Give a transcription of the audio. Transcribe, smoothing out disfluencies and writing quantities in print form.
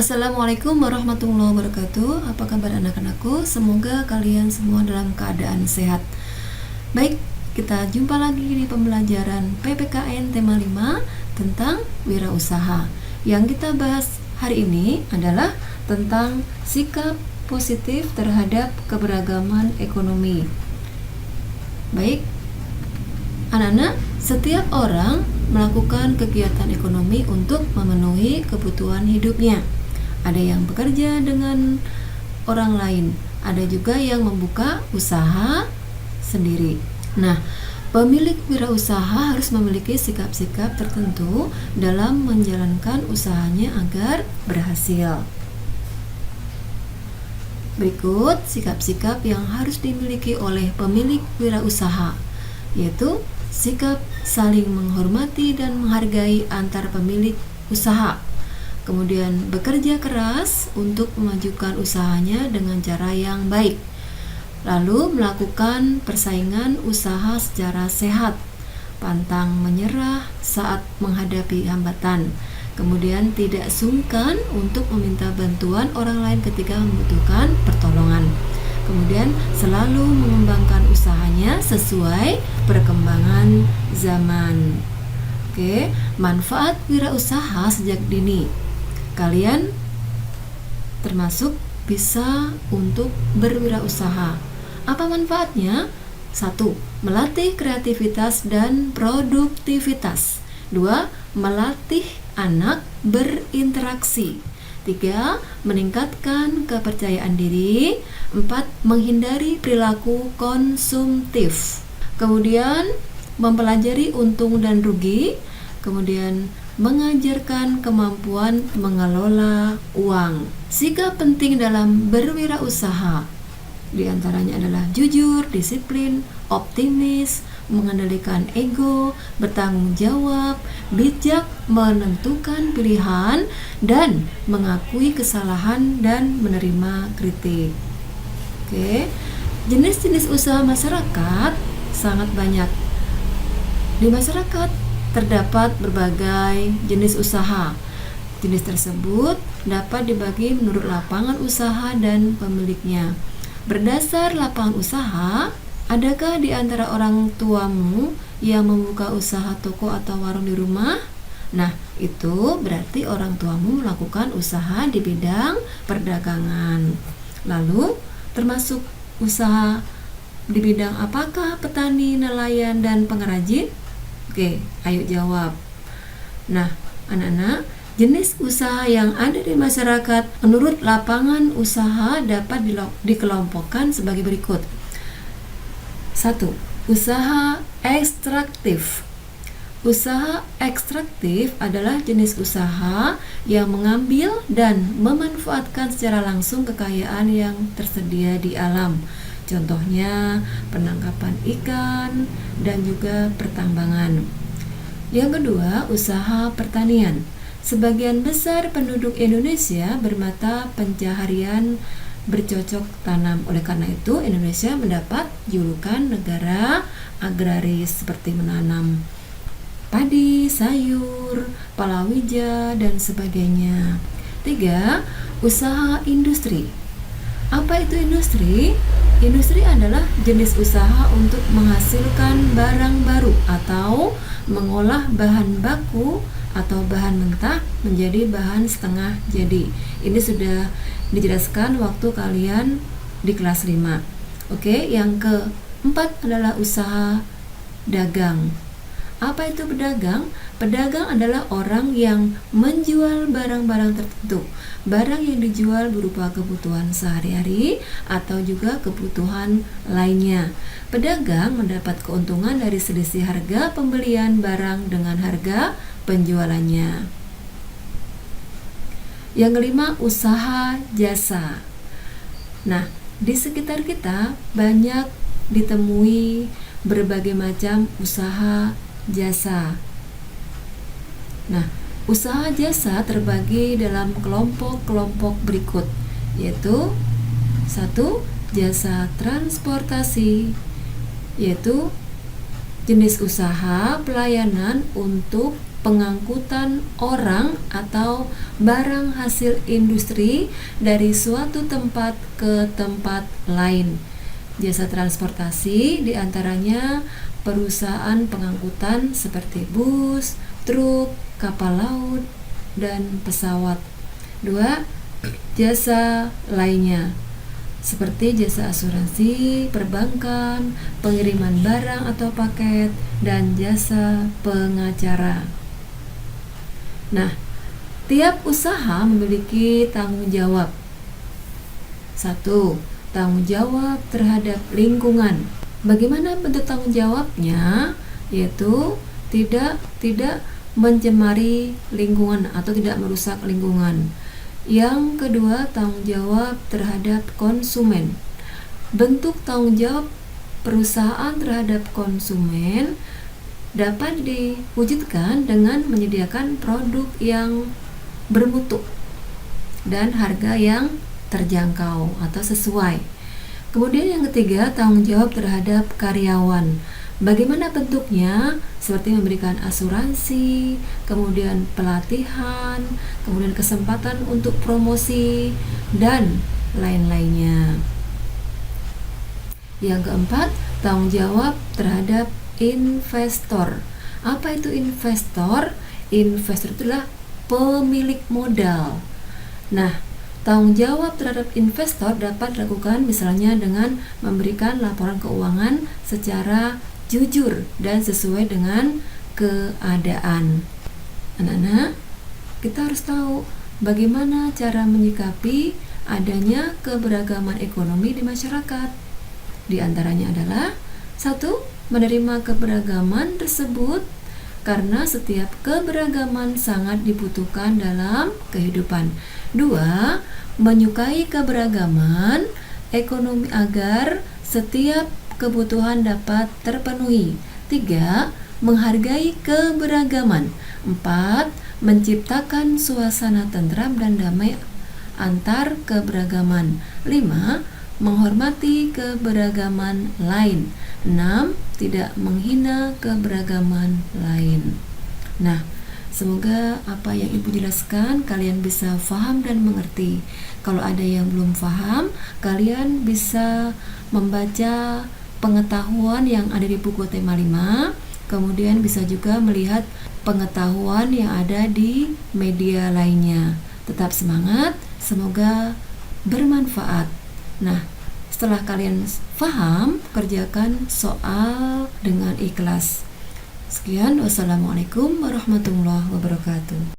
Assalamualaikum warahmatullahi wabarakatuh. Apa kabar anak-anakku? Semoga kalian semua dalam keadaan sehat. Baik, kita jumpa lagi di pembelajaran PPKN tema 5 tentang wirausaha. Yang kita bahas hari ini adalah tentang sikap positif terhadap keberagaman ekonomi. Baik, anak-anak, setiap orang melakukan kegiatan ekonomi untuk memenuhi kebutuhan hidupnya. Ada yang bekerja dengan orang lain, ada juga yang membuka usaha sendiri. Nah, pemilik wirausaha harus memiliki sikap-sikap tertentu dalam menjalankan usahanya agar berhasil. Berikut sikap-sikap yang harus dimiliki oleh pemilik wirausaha, yaitu sikap saling menghormati dan menghargai antar pemilik usaha. Kemudian bekerja keras untuk memajukan usahanya dengan cara yang baik. Lalu melakukan persaingan usaha secara sehat, pantang menyerah saat menghadapi hambatan. Kemudian tidak sungkan untuk meminta bantuan orang lain ketika membutuhkan pertolongan. Kemudian selalu mengembangkan usahanya sesuai perkembangan zaman. Oke, manfaat wirausaha sejak dini. Kalian termasuk bisa untuk berwirausaha. Apa manfaatnya? 1. Melatih kreativitas dan produktivitas. 2. Melatih anak berinteraksi. 3. Meningkatkan kepercayaan diri. 4. Menghindari perilaku konsumtif. Kemudian mempelajari untung dan rugi. Kemudian mengajarkan kemampuan mengelola uang. Sikap penting dalam berwirausaha di antaranya adalah jujur, disiplin, optimis, mengendalikan ego, bertanggung jawab, bijak menentukan pilihan, dan mengakui kesalahan dan menerima kritik. Oke, jenis-jenis usaha masyarakat sangat banyak. Di masyarakat terdapat berbagai jenis usaha. Jenis tersebut dapat dibagi menurut lapangan usaha dan pemiliknya. Berdasar lapangan usaha, adakah di antara orang tuamu yang membuka usaha toko atau warung di rumah? Nah, itu berarti orang tuamu melakukan usaha di bidang perdagangan. Lalu, termasuk usaha di bidang apakah petani, nelayan, dan pengrajin? Oke, ayo jawab. Nah, anak-anak, jenis usaha yang ada di masyarakat menurut lapangan usaha dapat dikelompokkan sebagai berikut. 1. Usaha ekstraktif. Usaha ekstraktif adalah jenis usaha yang mengambil dan memanfaatkan secara langsung kekayaan yang tersedia di alam. Contohnya penangkapan ikan dan juga pertambangan. Yang kedua, usaha pertanian. Sebagian besar penduduk Indonesia bermata pencaharian bercocok tanam. Oleh karena itu, Indonesia mendapat julukan negara agraris seperti menanam padi, sayur, palawija, dan sebagainya. 3. Usaha industri. Apa itu industri? Industri adalah jenis usaha untuk menghasilkan barang baru atau mengolah bahan baku atau bahan mentah menjadi bahan setengah jadi. Ini sudah dijelaskan waktu kalian di kelas 5. Oke, yang keempat adalah usaha dagang. Apa itu pedagang? Pedagang adalah orang yang menjual barang-barang tertentu. Barang yang dijual berupa kebutuhan sehari-hari atau juga kebutuhan lainnya. Pedagang mendapat keuntungan dari selisih harga pembelian barang dengan harga penjualannya. Yang kelima, usaha jasa. Nah, di sekitar kita banyak ditemui berbagai macam usaha jasa. Nah, usaha jasa terbagi dalam kelompok-kelompok berikut, yaitu 1. Jasa transportasi, yaitu jenis usaha pelayanan untuk pengangkutan orang atau barang hasil industri dari suatu tempat ke tempat lain. Jasa transportasi diantaranya perusahaan pengangkutan seperti bus, truk, kapal laut, dan pesawat. 2. Jasa lainnya seperti jasa asuransi, perbankan, pengiriman barang atau paket, dan jasa pengacara. Nah, tiap usaha memiliki tanggung jawab. 1. Tanggung jawab terhadap lingkungan. Bagaimana bentuk tanggung jawabnya? Yaitu tidak mencemari lingkungan atau tidak merusak lingkungan. Yang kedua, tanggung jawab terhadap konsumen. Bentuk tanggung jawab perusahaan terhadap konsumen dapat diwujudkan dengan menyediakan produk yang bermutu dan harga yang terjangkau atau sesuai. Kemudian yang ketiga, tanggung jawab terhadap karyawan. Bagaimana bentuknya? Seperti memberikan asuransi, kemudian pelatihan, kemudian kesempatan untuk promosi, dan lain-lainnya. Yang keempat, tanggung jawab terhadap investor. Apa itu investor? Investor itulah pemilik modal. Nah, tanggung jawab terhadap investor dapat dilakukan misalnya dengan memberikan laporan keuangan secara jujur dan sesuai dengan keadaan. Anak-anak, kita harus tahu bagaimana cara menyikapi adanya keberagaman ekonomi di masyarakat. Di antaranya adalah 1. Menerima keberagaman tersebut karena setiap keberagaman sangat dibutuhkan dalam kehidupan. 2. Menyukai keberagaman ekonomi agar setiap kebutuhan dapat terpenuhi. 3. Menghargai keberagaman. 4. Menciptakan suasana tentram dan damai antar keberagaman. 5. Menghormati keberagaman lain. 6. Tidak menghina keberagaman lain. Nah, semoga apa yang Ibu jelaskan kalian bisa paham dan mengerti. Kalau ada yang belum paham, kalian bisa membaca pengetahuan yang ada di buku tema 5, kemudian bisa juga melihat pengetahuan yang ada di media lainnya. Tetap semangat, semoga bermanfaat. Nah, setelah kalian paham, kerjakan soal dengan ikhlas. Sekian, wassalamualaikum warahmatullahi wabarakatuh.